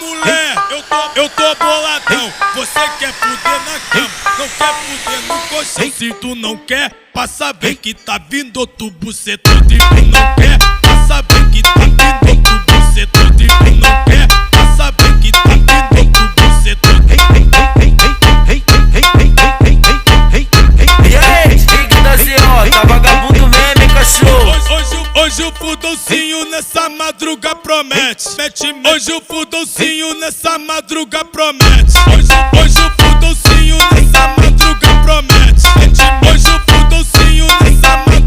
mulher, eu tô boladão. Você quer fuder na cama, não quer fuder no colchão. Se tu não quer, passa bem que tá vindo outro bucetão. Se tu não quer, passa bem que tá vindo outro bucetão. Se tu não quer, passa bem que tá vindo outro bucetão. E aí, Rick da ZO, tá vagabundo mesmo, hein, cachorro? Hoje o fudãozinho nessa madruga promete. Hoje o fudãozinho nessa madruga promete.